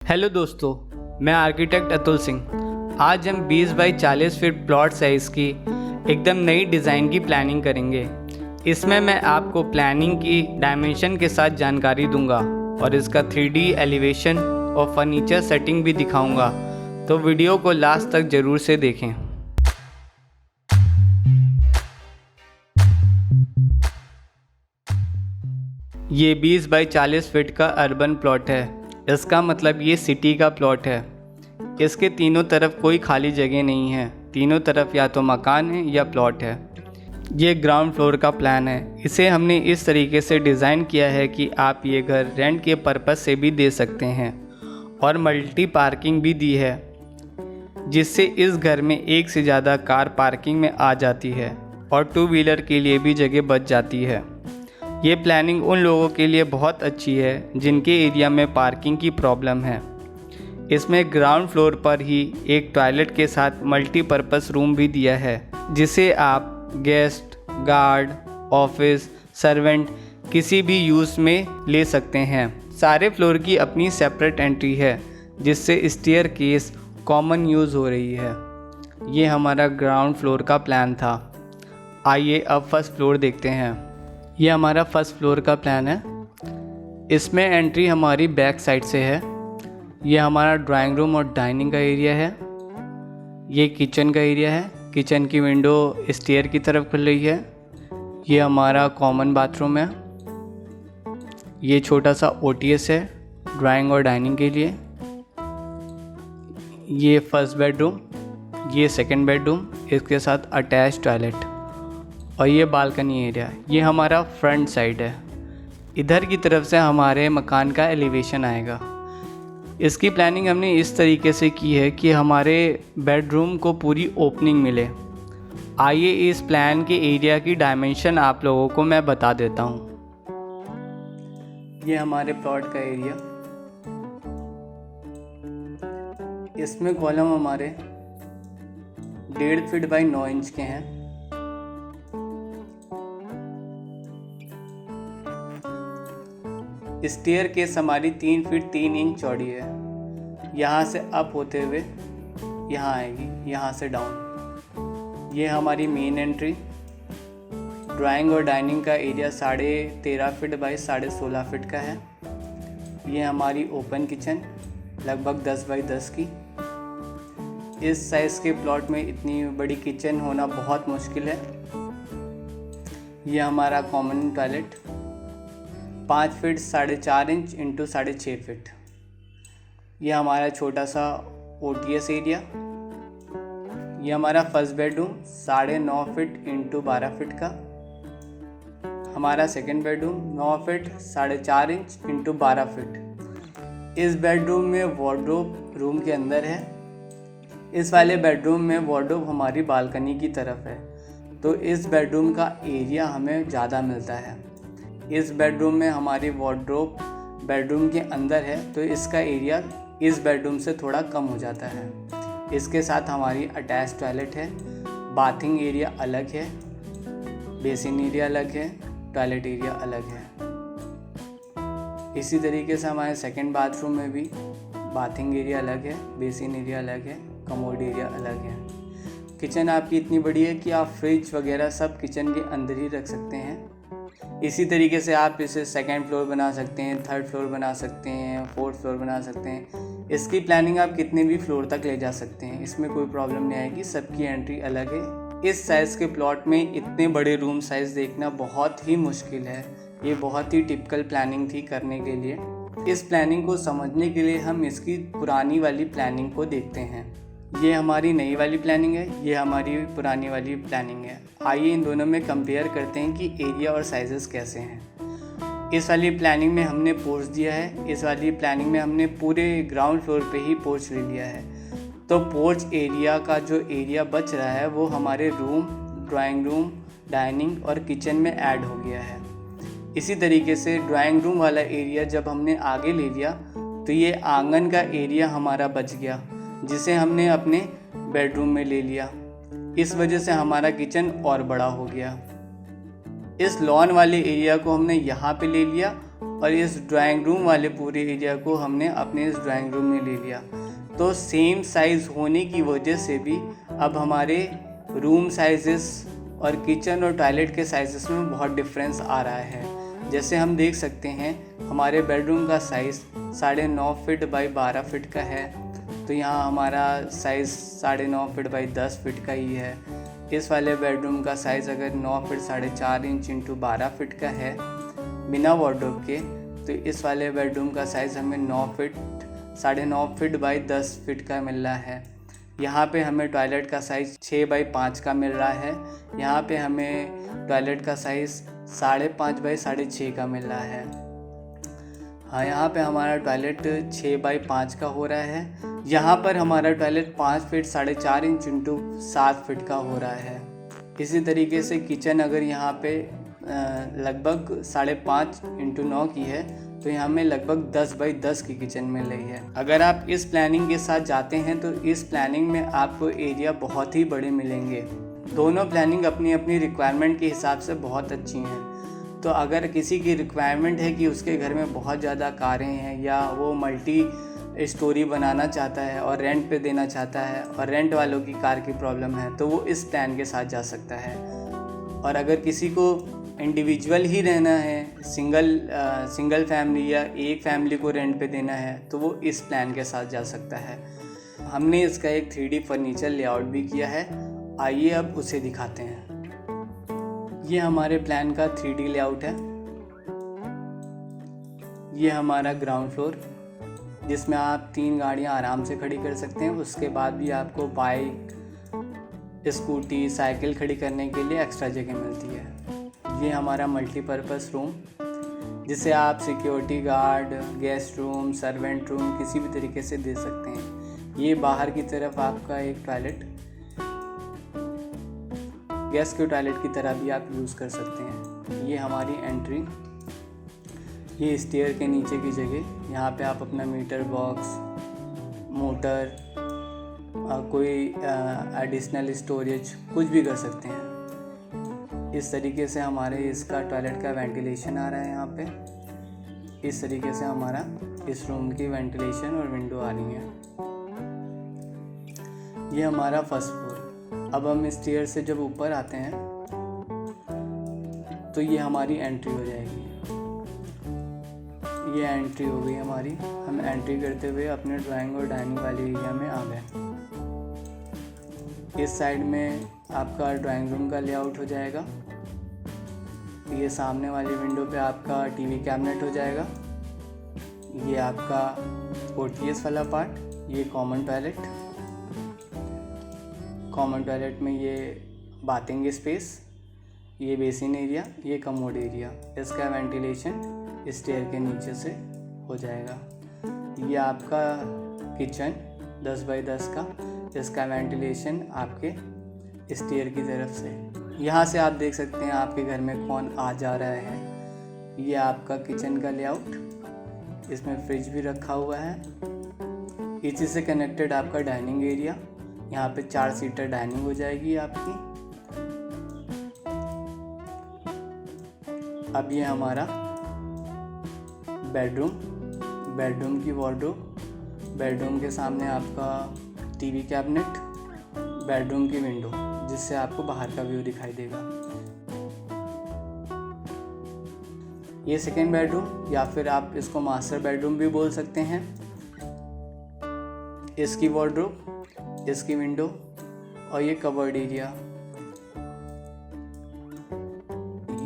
Hello दोस्तों, मैं architect Atul Singh. आज हम 20 बाई 40 फीट प्लॉट साइज़ की एकदम नई डिज़ाइन की प्लानिंग करेंगे। इसमें मैं आपको प्लानिंग की डायमेंशन के साथ जानकारी दूंगा और इसका 3D एलिवेशन और फर्नीचर सेटिंग भी दिखाऊंगा, तो वीडियो को लास्ट तक ज़रूर से देखें। ये 20 बाई 40 फीट का अर्बन प्लॉट है। इसका मतलब ये सिटी का प्लॉट है। इसके तीनों तरफ कोई खाली जगह नहीं है। तीनों तरफ या तो मकान है या प्लॉट है। ये ग्राउंड फ्लोर का प्लान है। इसे हमने इस तरीके से डिज़ाइन किया है कि आप ये घर रेंट के पर्पज़ से भी दे सकते हैं और मल्टी पार्किंग भी दी है, जिससे इस घर में एक से ज़्यादा कार पार्किंग में आ जाती है और 2 व्हीलर के लिए भी जगह बच जाती है। ये प्लानिंग उन लोगों के लिए बहुत अच्छी है जिनके एरिया में पार्किंग की प्रॉब्लम है। इसमें ग्राउंड फ्लोर पर ही एक टॉयलेट के साथ मल्टीपर्पज़ रूम भी दिया है, जिसे आप गेस्ट, गार्ड, ऑफिस, सर्वेंट किसी भी यूज़ में ले सकते हैं। सारे फ्लोर की अपनी सेपरेट एंट्री है, जिससे स्टेयर केस कॉमन यूज़ हो रही है। ये हमारा ग्राउंड फ्लोर का प्लान था। आइए अब फर्स्ट फ्लोर देखते हैं। ये हमारा फर्स्ट फ्लोर का प्लान है। इसमें एंट्री हमारी बैक साइड से है। ये हमारा ड्राइंग रूम और डाइनिंग का एरिया है। ये किचन का एरिया है। किचन की विंडो स्टेयर की तरफ खुल रही है। ये हमारा कॉमन बाथरूम है। ये छोटा सा OTS है ड्राइंग और डाइनिंग के लिए। ये फर्स्ट बेडरूम, ये सेकंड बेडरूम, इसके साथ अटैच टॉयलेट और ये बालकनी एरिया। ये हमारा फ्रंट साइड है। इधर की तरफ से हमारे मकान का एलिवेशन आएगा। इसकी प्लानिंग हमने इस तरीके से की है कि हमारे बेडरूम को पूरी ओपनिंग मिले। आइए इस प्लान के एरिया की डायमेंशन आप लोगों को मैं बता देता हूँ। ये हमारे प्लॉट का एरिया। इसमें कॉलम हमारे 1.5 फीट बाई 9 इंच के हैं। स्टेयर केस हमारी 3 फीट 3 इंच चौड़ी है। यहाँ से अप होते हुए यहाँ आएगी, यहाँ से डाउन। ये हमारी मेन एंट्री। ड्राइंग और डाइनिंग का एरिया 13.5 फीट बाई 16.5 फीट का है। ये हमारी ओपन किचन लगभग 10 बाई 10 की। इस साइज़ के प्लॉट में इतनी बड़ी किचन होना बहुत मुश्किल है। ये हमारा common toilet 5 feet 4.5 inch into 6.5 feet. यह हमारा छोटा सा OTS एरिया। यह हमारा first bedroom 9.5 feet into 12 feet का। हमारा second bedroom 9 feet 4.5 inch into 12 feet. इस बेडरूम में वार्डरोब रूम के अंदर है। इस वाले बेडरूम में वार्डरोब हमारी बालकनी की तरफ है, तो इस बेडरूम का एरिया हमें ज़्यादा मिलता है। इस बेडरूम में हमारी वार्डरोब बेडरूम के अंदर है, तो इसका एरिया इस बेडरूम से थोड़ा कम हो जाता है। इसके साथ हमारी अटैच टॉयलेट है। बाथिंग एरिया अलग है, बेसिन एरिया अलग है, टॉयलेट एरिया अलग है। इसी तरीके से हमारे सेकंड बाथरूम में भी बाथिंग एरिया अलग है, बेसिन एरिया अलग है, कमोड एरिया अलग है। किचन आपकी इतनी बड़ी है कि आप फ्रिज वगैरह सब किचन के अंदर ही रख सकते हैं। इसी तरीके से आप इसे सेकंड फ्लोर बना सकते हैं, थर्ड फ्लोर बना सकते हैं, फोर्थ फ्लोर बना सकते हैं। इसकी प्लानिंग आप कितने भी फ्लोर तक ले जा सकते हैं, इसमें कोई प्रॉब्लम नहीं आएगी। सबकी एंट्री अलग है। इस साइज़ के प्लॉट में इतने बड़े रूम साइज़ देखना बहुत ही मुश्किल है। ये बहुत ही टिपिकल प्लानिंग थी करने के लिए। इस प्लानिंग को समझने के लिए हम इसकी पुरानी वाली प्लानिंग को देखते हैं। ये हमारी नई वाली प्लानिंग है, ये हमारी पुरानी वाली प्लानिंग है। आइए इन दोनों में कंपेयर करते हैं कि एरिया और साइजेस कैसे हैं। इस वाली प्लानिंग में हमने पोर्च दिया है। इस वाली प्लानिंग में हमने पूरे ग्राउंड फ्लोर पे ही पोर्च ले लिया है। तो पोर्च एरिया का जो एरिया बच रहा है वो हमारे रूम, ड्राइंग रूम, डाइनिंग और किचन में ऐड हो गया है। इसी तरीके से ड्राइंग रूम वाला एरिया जब हमने आगे ले लिया तो ये आंगन का एरिया हमारा बच गया, जिसे हमने अपने बेडरूम में ले लिया। इस वजह से हमारा किचन और बड़ा हो गया। इस लॉन वाले एरिया को हमने यहाँ पे ले लिया और इस ड्राइंग रूम वाले पूरे एरिया को हमने अपने इस ड्राइंग रूम में ले लिया। तो सेम साइज़ होने की वजह से भी अब हमारे रूम साइजेस और किचन और टॉयलेट के साइजेस में बहुत डिफरेंस आ रहा है। जैसे हम देख सकते हैं हमारे बेडरूम का साइज़ 9.5 फीट बाई 12 फीट का है, तो यहाँ हमारा साइज़ 9.5 फीट बाई 10 फीट का ही है। इस वाले बेडरूम का साइज़ अगर 9 फीट 4.5 इंच इंटू 12 फीट का है बिना वार्डरोब के, तो इस वाले बेडरूम का साइज़ हमें 9 फीट 9.5 फीट बाई 10 फीट का मिल रहा है। यहाँ पे हमें टॉयलेट का साइज़ 6 बाई 5 का मिल रहा है। यहाँ पे हमें टॉयलेट का साइज़ 5.5 बाई 6.5 का मिल रहा है। हाँ, यहाँ पे हमारा टॉयलेट 6 बाई 5 का हो रहा है। यहाँ पर हमारा toilet 5 feet 4.5 inch into 7 feet का हो रहा है। इसी तरीके से किचन अगर यहाँ पे लगभग 5.5 इंटू 9 की है, तो यहाँ में लगभग 10 बाई 10 की किचन मिल रही है। अगर आप इस प्लानिंग के साथ जाते हैं तो इस प्लानिंग में आपको एरिया बहुत ही बड़े मिलेंगे। दोनों प्लानिंग अपनी अपनी रिक्वायरमेंट के हिसाब से बहुत अच्छी हैं। तो अगर किसी की रिक्वायरमेंट है कि उसके घर में बहुत ज़्यादा कारें हैं या वो मल्टी स्टोरी बनाना चाहता है और रेंट पे देना चाहता है और रेंट वालों की कार की प्रॉब्लम है, तो वो इस प्लान के साथ जा सकता है। और अगर किसी को इंडिविजुअल ही रहना है, सिंगल फैमिली या एक फैमिली को रेंट पे देना है, तो वो इस प्लान के साथ जा सकता है। हमने इसका एक 3D फर्नीचर लेआउट भी किया है, आइए अब उसे दिखाते हैं। ये हमारे प्लान का 3D लेआउट है। ये हमारा ग्राउंड फ्लोर, जिसमें आप 3 गाड़ियाँ आराम से खड़ी कर सकते हैं। उसके बाद भी आपको बाइक, स्कूटी, साइकिल खड़ी करने के लिए एक्स्ट्रा जगह मिलती है। ये हमारा मल्टीपर्पज़ रूम, जिसे आप security guard, guest room, servant room किसी भी तरीके से दे सकते हैं। ये बाहर की तरफ आपका एक टॉयलेट गेस्ट के टॉयलेट की तरह भी आप यूज़ कर सकते हैं। ये हमारी एंट्री, ये स्टेयर के नीचे की जगह, यहाँ पे आप अपना मीटर बॉक्स, मोटर, कोई एडिशनल स्टोरेज कुछ भी कर सकते हैं। इस तरीके से हमारे इसका टॉयलेट का वेंटिलेशन आ रहा है। यहाँ पे इस तरीके से हमारा इस रूम की वेंटिलेशन और विंडो आ रही है। ये हमारा फर्स्ट फ्लोर। अब हम स्टेयर से जब ऊपर आते हैं तो ये हमारी एंट्री हो जाएगी। ये एंट्री हो गई हमारी। हम एंट्री करते हुए अपने ड्राइंग और डाइनिंग वाले एरिया में आ गए। इस साइड में आपका ड्राइंग रूम का लेआउट हो जाएगा। ये सामने वाली विंडो पे आपका टीवी कैबिनेट हो जाएगा। ये आपका पोर्टियस वाला पार्ट, ये कॉमन टॉयलेट में ये बाथिंग स्पेस, ये बेसिन एरिया, ये कमोड एरिया। इसका वेंटिलेशन स्टेयर के नीचे से हो जाएगा। ये आपका किचन 10 बाई 10 का, इसका वेंटिलेशन आपके स्टेयर की तरफ से। यहाँ से आप देख सकते हैं आपके घर में कौन आ जा रहा है। ये आपका किचन का लेआउट, इसमें फ्रिज भी रखा हुआ है। इसी से कनेक्टेड आपका डाइनिंग एरिया, यहाँ पे 4 सीटर डाइनिंग हो जाएगी आपकी। अब ये हमारा बेडरूम की वार्डरोब, बेडरूम के सामने आपका टीवी कैबिनेट, बेडरूम की विंडो जिससे आपको बाहर का व्यू दिखाई देगा। ये सेकेंड बेडरूम या फिर आप इसको मास्टर बेडरूम भी बोल सकते हैं। इसकी वार्डरोब, इसकी विंडो और ये कवर्ड एरिया।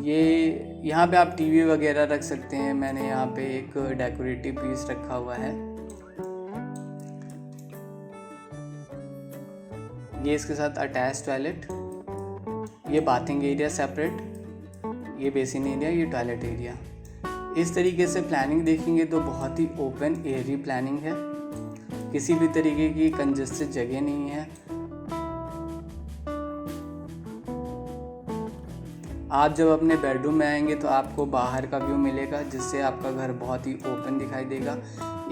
ये यहाँ पे आप टीवी वगैरह रख सकते हैं। मैंने यहाँ पे एक डेकोरेटिव पीस रखा हुआ है। ये इसके साथ अटैच टॉयलेट, ये बाथिंग एरिया सेपरेट, ये बेसिन एरिया, ये टॉयलेट एरिया। इस तरीके से प्लानिंग देखेंगे तो बहुत ही ओपन एयरी प्लानिंग है। किसी भी तरीके की कंजेस्टेड जगह नहीं है। आप जब अपने बेडरूम में आएंगे तो आपको बाहर का व्यू मिलेगा, जिससे आपका घर बहुत ही ओपन दिखाई देगा।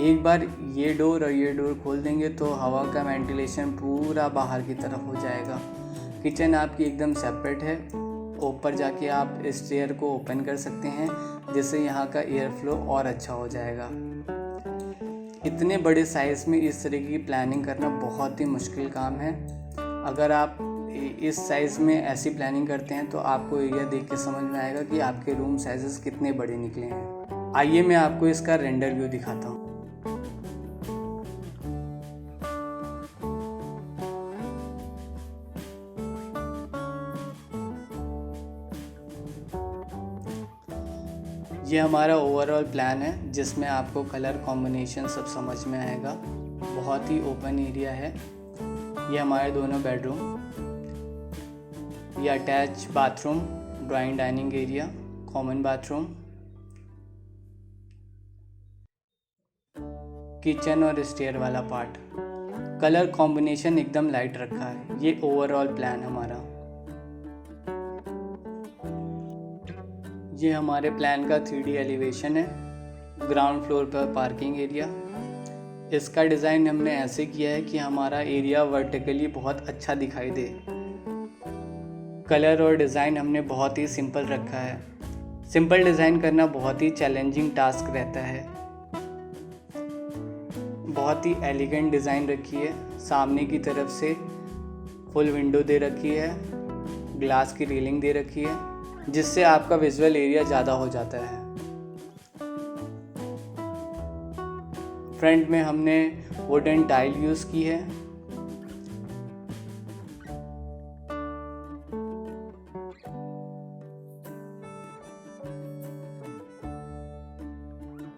एक बार ये डोर और ये डोर खोल देंगे तो हवा का वेंटिलेशन पूरा बाहर की तरफ हो जाएगा। किचन आपकी एकदम सेपरेट है ऊपर जाके आप स्टेयर को ओपन कर सकते हैं, जिससे यहाँ का एयर फ्लो और अच्छा हो जाएगा। इतने बड़े साइज़ में इस तरीके की प्लानिंग करना बहुत ही मुश्किल काम है। अगर आप इस साइज़ में ऐसी प्लानिंग करते हैं तो आपको एरिया देख के समझ में आएगा कि आपके रूम साइजेस कितने बड़े निकले हैं। आइए मैं आपको इसका रेंडर व्यू दिखाता हूँ। ये हमारा ओवरऑल प्लान है, जिसमें आपको कलर कॉम्बिनेशन सब समझ में आएगा। बहुत ही ओपन एरिया है। ये हमारे दोनों बेडरूम, ये attach bathroom, drawing dining area, common bathroom, kitchen और स्टेयर वाला पार्ट। कलर कॉम्बिनेशन एकदम लाइट रखा है। ये ओवरऑल प्लान हमारा। ये हमारे प्लान का 3D एलिवेशन है। ग्राउंड फ्लोर पर पार्किंग एरिया। इसका डिज़ाइन हमने ऐसे किया है कि हमारा एरिया वर्टिकली बहुत अच्छा दिखाई दे। कलर और डिज़ाइन हमने बहुत ही सिंपल रखा है। सिंपल डिज़ाइन करना बहुत ही चैलेंजिंग टास्क रहता है। बहुत ही एलिगेंट डिज़ाइन रखी है। सामने की तरफ से फुल विंडो दे रखी है, ग्लास की रेलिंग दे रखी है, जिससे आपका विजुअल एरिया ज़्यादा हो जाता है। फ्रंट में हमने वुडन टाइल यूज़ की है।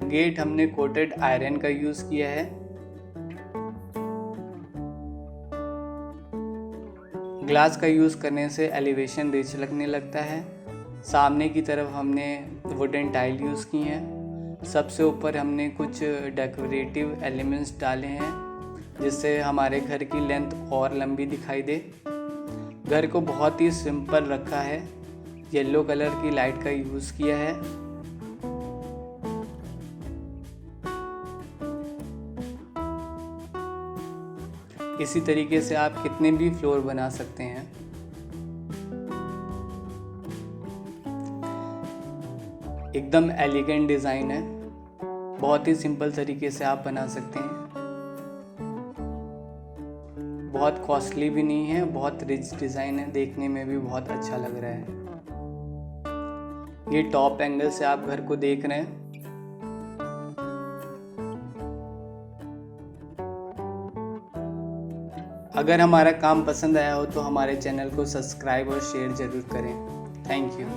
गेट हमने कोटेड आयरन का यूज़ किया है। ग्लास का यूज़ करने से एलिवेशन रिच लगने लगता है। सामने की तरफ हमने वुडन टाइल यूज़ की हैं। सबसे ऊपर हमने कुछ डेकोरेटिव एलिमेंट्स डाले हैं, जिससे हमारे घर की लेंथ और लंबी दिखाई दे। घर को बहुत ही सिंपल रखा है। येलो कलर की लाइट का यूज़ किया है। इसी तरीके से आप कितने भी फ्लोर बना सकते हैं। एकदम एलिगेंट डिज़ाइन है। बहुत ही सिंपल तरीके से आप बना सकते हैं। बहुत कॉस्टली भी नहीं है, बहुत रिच डिज़ाइन है, देखने में भी बहुत अच्छा लग रहा है। ये टॉप एंगल से आप घर को देख रहे हैं। अगर हमारा काम पसंद आया हो तो हमारे चैनल को सब्सक्राइब और शेयर ज़रूर करें। Thank you.